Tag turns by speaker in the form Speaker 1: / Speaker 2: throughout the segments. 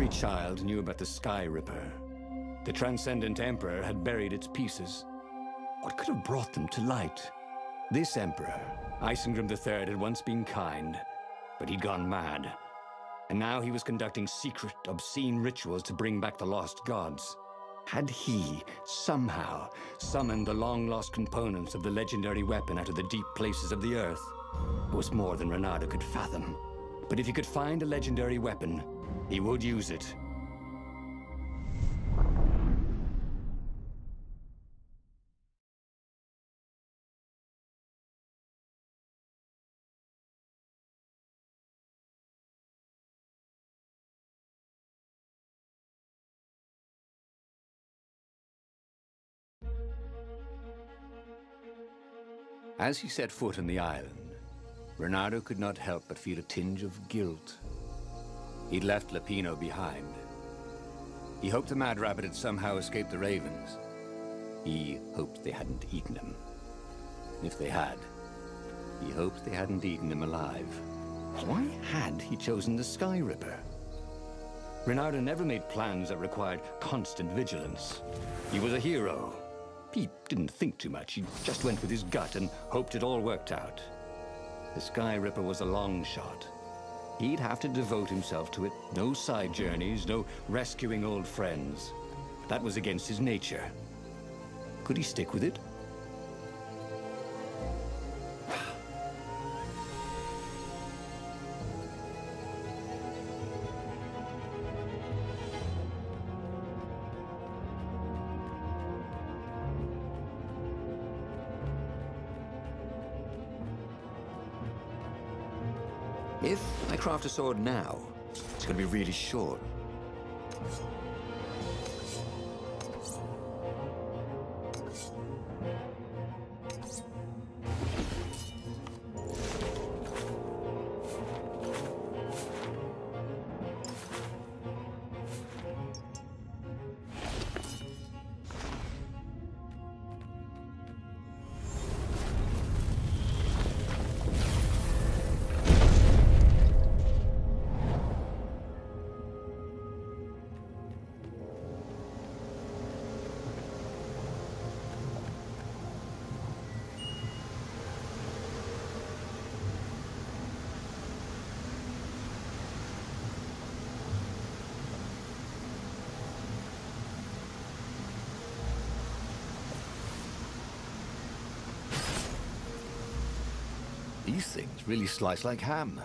Speaker 1: Every child knew about the SKYRIPPER. The Transcendent Emperor had buried its pieces. What could have brought them to light? This Emperor, Isengrim III, had once been kind, but he'd gone mad. And now he was conducting secret, obscene rituals to bring back the lost gods. Had he, somehow, summoned the long-lost components of the legendary weapon out of the deep places of the earth? It was more than Reynardo could fathom. But if he could find a legendary weapon, he would use it. As he set foot on the island, Reynardo could not help but feel a tinge of guilt. He'd left Lapino behind. He hoped the Mad Rabbit had somehow escaped the ravens. He hoped they hadn't eaten him. If they had, he hoped they hadn't eaten him alive. Why had he chosen the SKYRIPPER? Reynardo never made plans that required constant vigilance. He was a hero. He didn't think too much. He just went with his gut and hoped it all worked out. The SKYRIPPER was a long shot. He'd have to devote himself to it. No side journeys, no rescuing old friends. That was against his nature. Could he stick with it? If I craft a sword now, it's going to be really short. These things really slice like ham.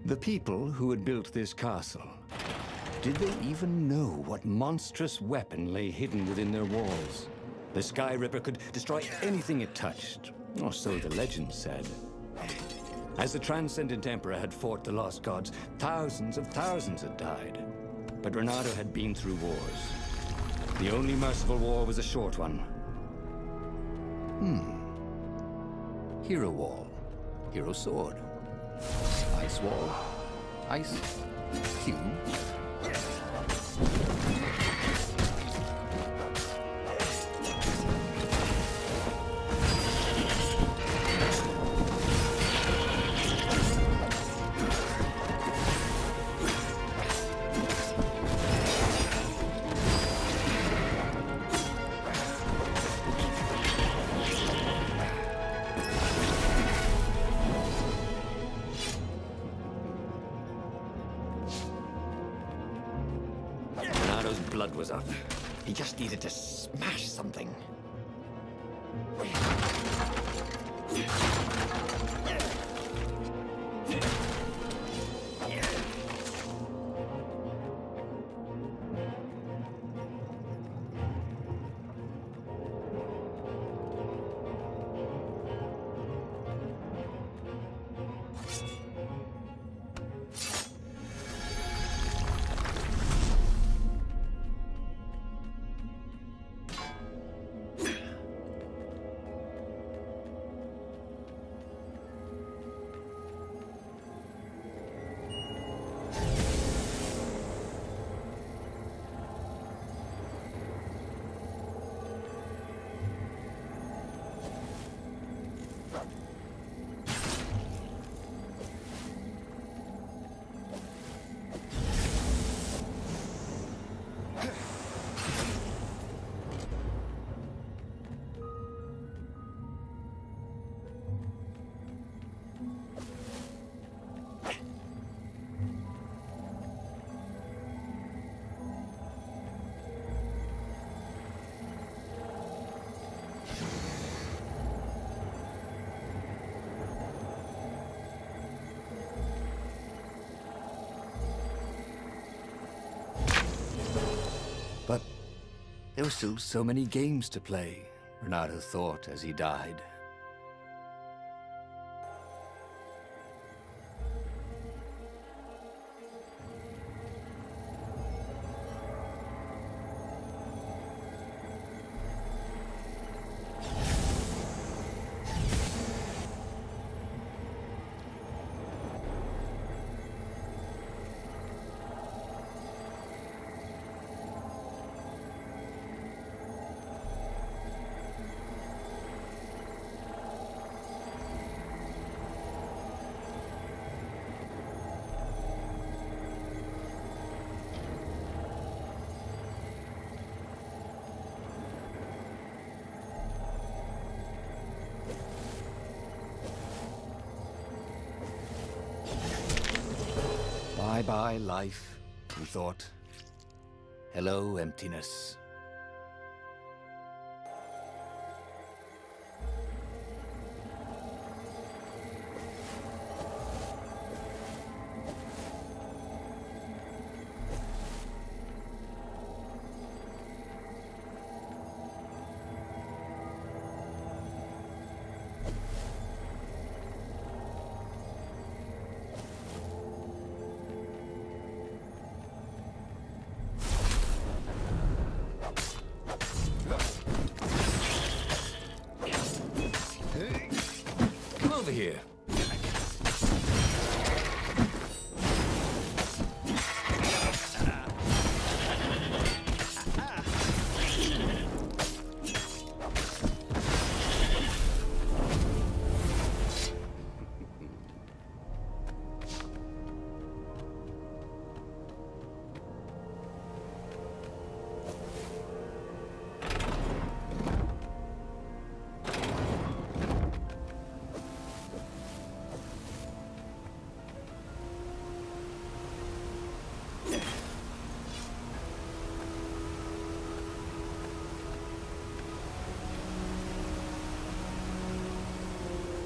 Speaker 1: The people who had built this castle, did they even know what monstrous weapon lay hidden within their walls? The SKYRIPPER could destroy anything it touched, or so the legend said. As the Transcendent Emperor had fought the lost gods, thousands of thousands had died. But Reynardo had been through wars. The only merciful war was a short one. Hero wall, hero sword. Ice wall, ice cube. Reynardo's blood was up. He just needed to smash something. There were still so many games to play, Renato thought as he died. Bye-bye, life, he thought. Hello, emptiness. Over here.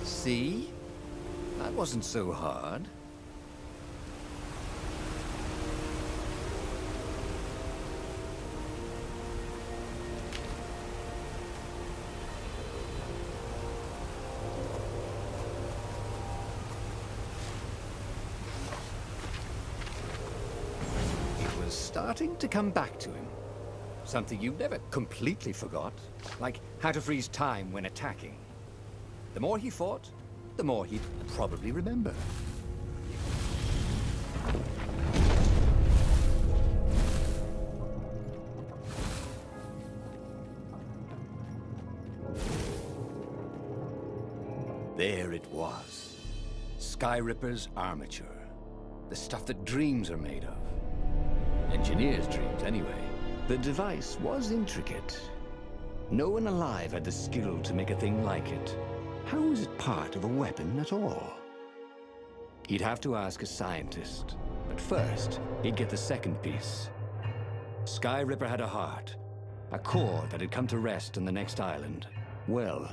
Speaker 1: See? That wasn't so hard. It was starting to come back to him. Something you never completely forgot, like how to freeze time when attacking. The more he fought, the more he'd probably remember. There it was. SKYRIPPER's armature. The stuff that dreams are made of. Engineers' dreams, anyway. The device was intricate. No one alive had the skill to make a thing like it. How was it part of a weapon at all? He'd have to ask a scientist, but first, he'd get the second piece. SKYRIPPER had a heart, a core that had come to rest on the next island. Well,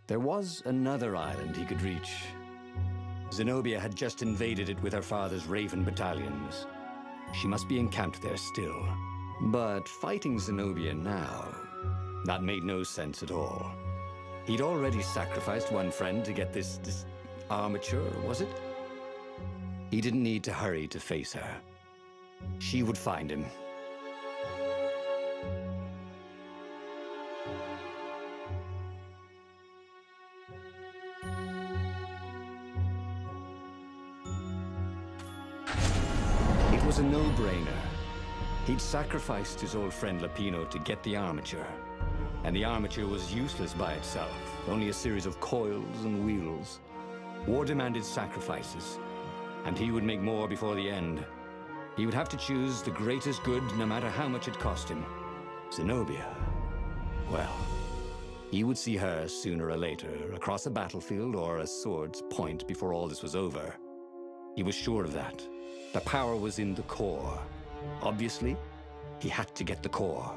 Speaker 1: there was another island he could reach. Zenobia had just invaded it with her father's Raven battalions. She must be encamped there still. But fighting Zenobia now, that made no sense at all. He'd already sacrificed one friend to get this armature, was it? He didn't need to hurry to face her. She would find him. It was a no-brainer. He'd sacrificed his old friend Lapino to get the armature. And the armature was useless by itself, only a series of coils and wheels. War demanded sacrifices, and he would make more before the end. He would have to choose the greatest good, no matter how much it cost him. Zenobia. Well, he would see her sooner or later, across a battlefield or a sword's point before all this was over. He was sure of that. The power was in the core. Obviously, he had to get the core.